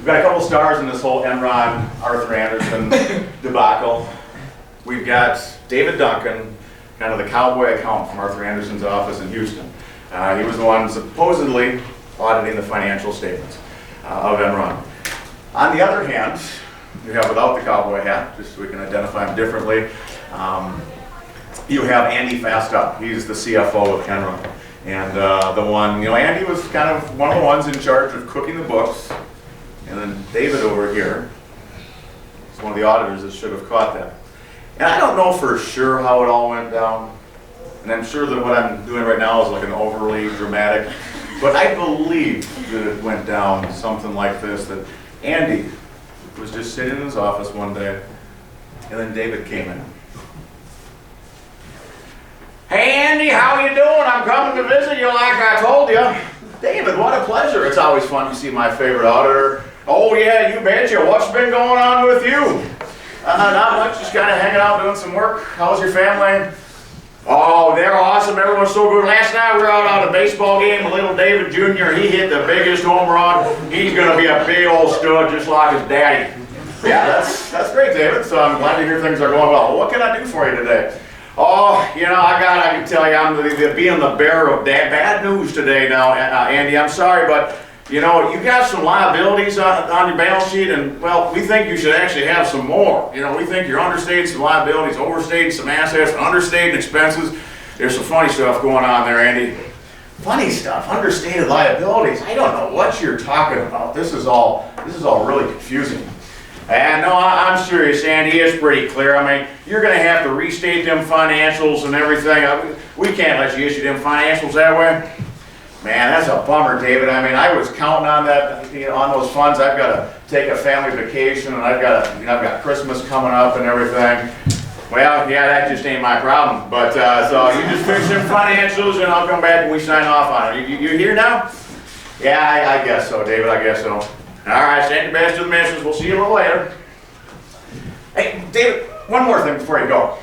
We've got a couple stars in this whole Enron, Arthur Andersen debacle. We've got David Duncan, kind of the cowboy accountant from Arthur Andersen's office in Houston. He was the one supposedly auditing the financial statements of Enron. On the other hand, you have, without the cowboy hat, just so we can identify him differently, you have Andy Fastow. He's the CFO of Enron. And the one, Andy was kind of one of the ones in charge of cooking the books. And then David over here is one of the auditors that should have caught that. And I don't know for sure how it all went down. And I'm sure that what I'm doing right now is like an overly dramatic. But I believe that it went down something like this, that Andy was just sitting in his office one day, and then David came in. Hey Andy, how you doing? I'm coming to visit you like I told you. David, what a pleasure. It's always fun to see my favorite auditor. Oh yeah, you betcha. What's been going on with you? Not much, just kind of hanging out doing some work. How's your family? Oh, they're awesome. Everyone's so good. Last night we were out on a baseball game with little David Jr. He hit the biggest home run. He's going to be a big old stud just like his daddy. Yeah, that's great, David. So I'm glad to hear things are going well. What can I do for you today? Oh, I can tell you, I'm being the bearer of bad news today now, Andy. I'm sorry, but you got some liabilities on your balance sheet, and well, we think you should actually have some more. We think you're understating some liabilities, overstating some assets, understating expenses. There's some funny stuff going on there, Andy. Funny stuff, understated liabilities. I don't know what you're talking about. This is all really confusing. And no, I'm serious, Andy. It's pretty clear. I mean, you're going to have to restate them financials and everything. We can't let you issue them financials that way. Man, that's a bummer, David. I mean, I was counting on that, on those funds. I've got to take a family vacation, and I've got Christmas coming up and everything. Well, yeah, that just ain't my problem. But so you just fix them financials, and I'll come back and we sign off on it. You here now? Yeah, I guess so, David. I guess so. All right, send your best to the missus. We'll see you a little later. Hey, David, one more thing before you go.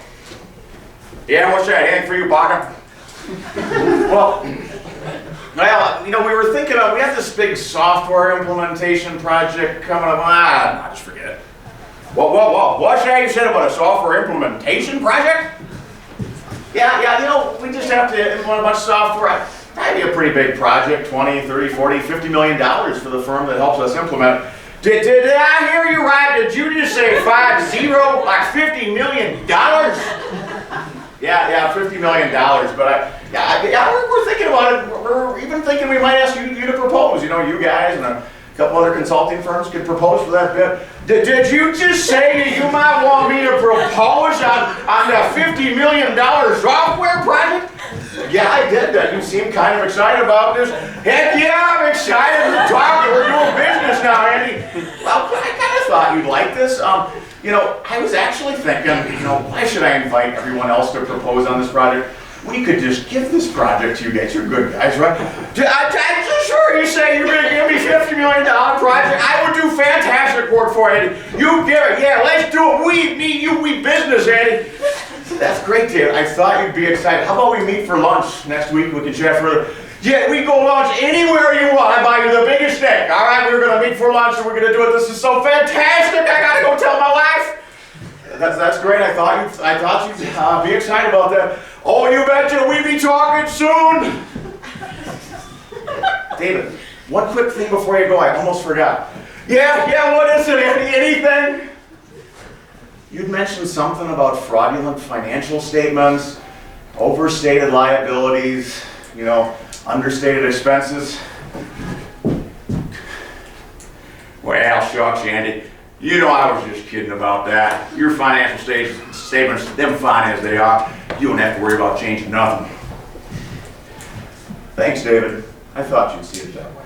Yeah, what's that? Anything for you, Baca? Well, we were thinking of, we have this big software implementation project coming up. Just forget it. Whoa, what's that you said about a software implementation project? Yeah, we just have to implement a bunch of software. That'd be a pretty big project, 20, 30, 40, $50 million for the firm that helps us implement. Did I hear you right? Did you just say 50, like $50 million? Yeah, $50 million, but we're thinking about it. We're even thinking we might ask you to propose. You guys and a couple other consulting firms could propose for that bid. Did you just say that you might want me to propose on the $50 million software project? Yeah, I did that. You seem kind of excited about this. Heck yeah, I'm excited. We're talking. We're doing business now, Andy. Well, I kind of thought you'd like this. I was actually thinking, why should I invite everyone else to propose on this project? We could just give this project to you guys. You're good guys, right? I'm sure you say you're going to give me $50 million project. I would do fantastic work for you, Andy. You give it. Yeah, let's do it. We business, Andy. That's great, David. I thought you'd be excited. How about we meet for lunch next week? We can chat further. Yeah, we go lunch anywhere you want. I buy you the biggest steak. All right, we're going to meet for lunch and we're going to do it. This is so fantastic. I got to go tell my wife. That's great. I thought you'd be excited about that. Oh, you betcha. We be talking soon. David, one quick thing before you go. I almost forgot. Yeah. What is it? Anything? You'd mentioned something about fraudulent financial statements, overstated liabilities, understated expenses. Well, shucks, Andy. I was just kidding about that. Your financial statements, them fine as they are, you don't have to worry about changing nothing. Thanks, David. I thought you'd see it that way.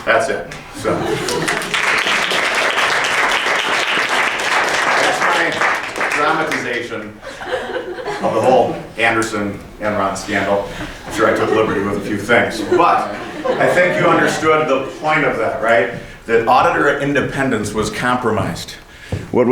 That's it. So. Dramatization of the whole Andersen-Enron scandal. I'm sure I took liberty with a few things, but I think you understood the point of that, right? That auditor independence was compromised. What